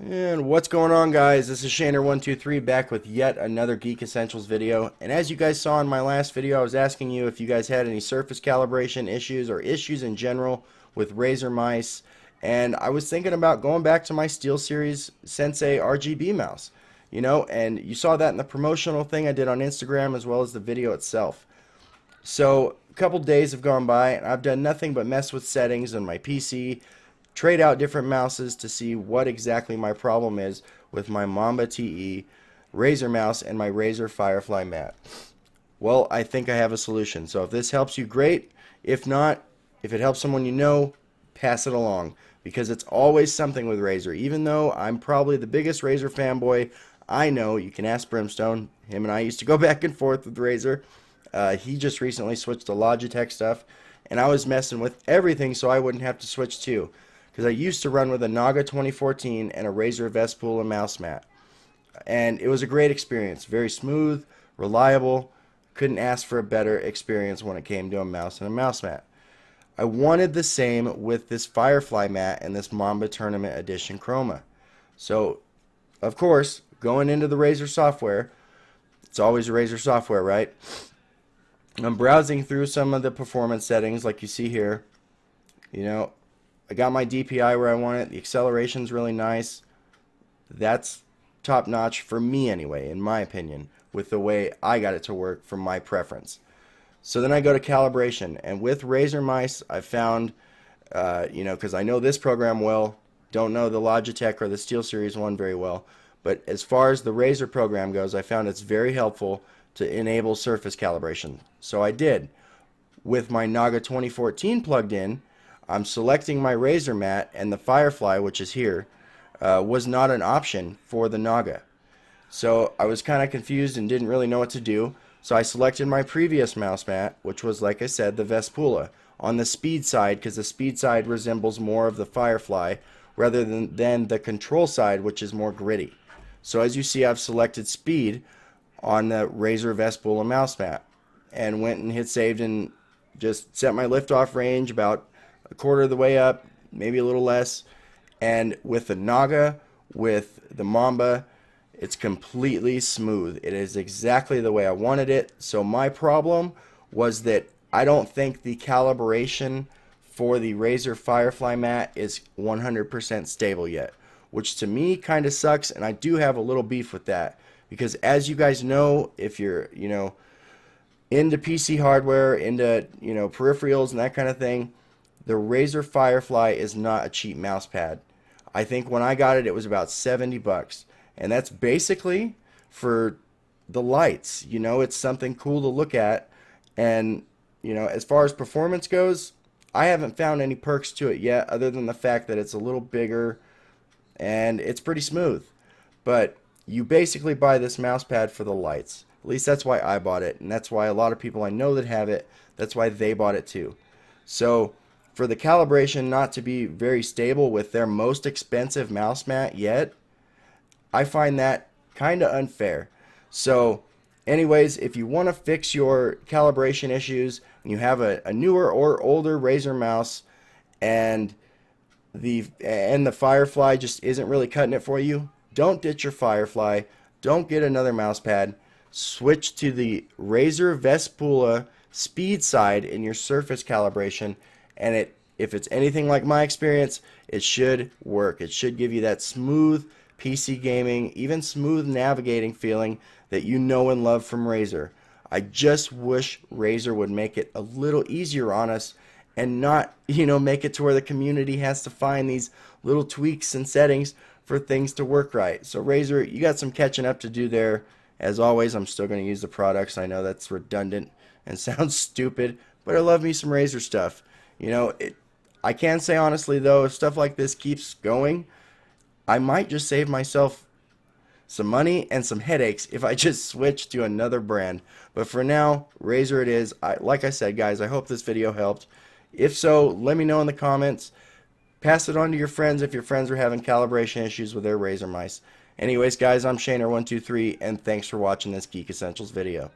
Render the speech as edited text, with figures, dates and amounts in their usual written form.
And what's going on, guys? This is Shaner123 back with yet another Geek Essentials video. And as you guys saw in my last video, I was asking you if you guys had any surface calibration issues or issues in general with Razer mice. And I was thinking about going back to my SteelSeries Sensei RGB mouse. And you saw that in the promotional thing I did on Instagram as well as the video itself. So a couple days have gone by and I've done nothing but mess with settings on my PC, trade out different mouses to see what exactly my problem is with my Mamba TE Razer mouse and my Razer FireFly mat. Well, I think I have a solution. So if this helps you, great. If not, if it helps someone you know, pass it along, because it's always something with Razer. Even though I'm probably the biggest Razer fanboy I know, you can ask Brimstone. Him and I used to go back and forth with Razer. He just recently switched to Logitech stuff, and I was messing with everything so I wouldn't have to switch too. Because I used to run with a Naga 2014 and a Razer Vespula mouse mat. And it was a great experience. Very smooth, reliable. Couldn't ask for a better experience when it came to a mouse and a mouse mat. I wanted the same with this FireFly mat and this Mamba Tournament Edition Chroma. So, of course, going into the Razer software, it's always Razer software, right? I'm browsing through some of the performance settings like you see here. I got my DPI where I want it. The acceleration's really nice. That's top notch for me anyway, in my opinion, with the way I got it to work for my preference. So then I go to calibration, and with Razer mice, I found, because I know this program well, don't know the Logitech or the SteelSeries one very well, but as far as the Razer program goes, I found it's very helpful to enable surface calibration. So I did. With my Naga 2014 plugged in, I'm selecting my Razer mat, and the FireFly, which is here, was not an option for the Naga. So I was kind of confused and didn't really know what to do. So I selected my previous mouse mat, which was, like I said, the Vespula, on the speed side, because the speed side resembles more of the FireFly rather than the control side, which is more gritty. So as you see, I've selected speed on the Razer Vespula mouse mat and went and hit saved and just set my liftoff range about a quarter of the way up, maybe a little less. And with the Naga, with the Mamba, it's completely smooth. It is exactly the way I wanted it. So my problem was that I don't think the calibration for the Razer FireFly mat is 100% stable yet, which to me kind of sucks, and I do have a little beef with that, because as you guys know, if you're into PC hardware, into peripherals and that kind of thing, the Razer FireFly is not a cheap mouse pad. I think when I got it, it was about $70, and that's basically for the lights. It's something cool to look at, and as far as performance goes, I haven't found any perks to it yet, other than the fact that it's a little bigger and it's pretty smooth. But you basically buy this mouse pad for the lights. At least that's why I bought it, and that's why a lot of people I know that have it, that's why they bought it too. So for the calibration not to be very stable with their most expensive mouse mat yet, I find that kind of unfair. So anyways, if you want to fix your calibration issues and you have a newer or older Razer mouse and the FireFly just isn't really cutting it for you, don't ditch your FireFly. Don't get another mouse pad. Switch to the Razer Vespula speed side in your surface calibration, and if it's anything like my experience, it should work. It should give you that smooth PC gaming, even smooth navigating feeling that you know and love from Razer. I just wish Razer would make it a little easier on us and not, make it to where the community has to find these little tweaks and settings for things to work right. So Razer, you got some catching up to do there. As always, I'm still going to use the products. I know that's redundant and sounds stupid, but I love me some Razer stuff. I can say honestly though, if stuff like this keeps going, I might just save myself some money and some headaches if I just switch to another brand. But for now, Razer it is. Like I said, guys, I hope this video helped. If so, let me know in the comments. Pass it on to your friends if your friends are having calibration issues with their Razer mice. Anyways, guys, I'm Shaner123, and thanks for watching this Geek Essentials video.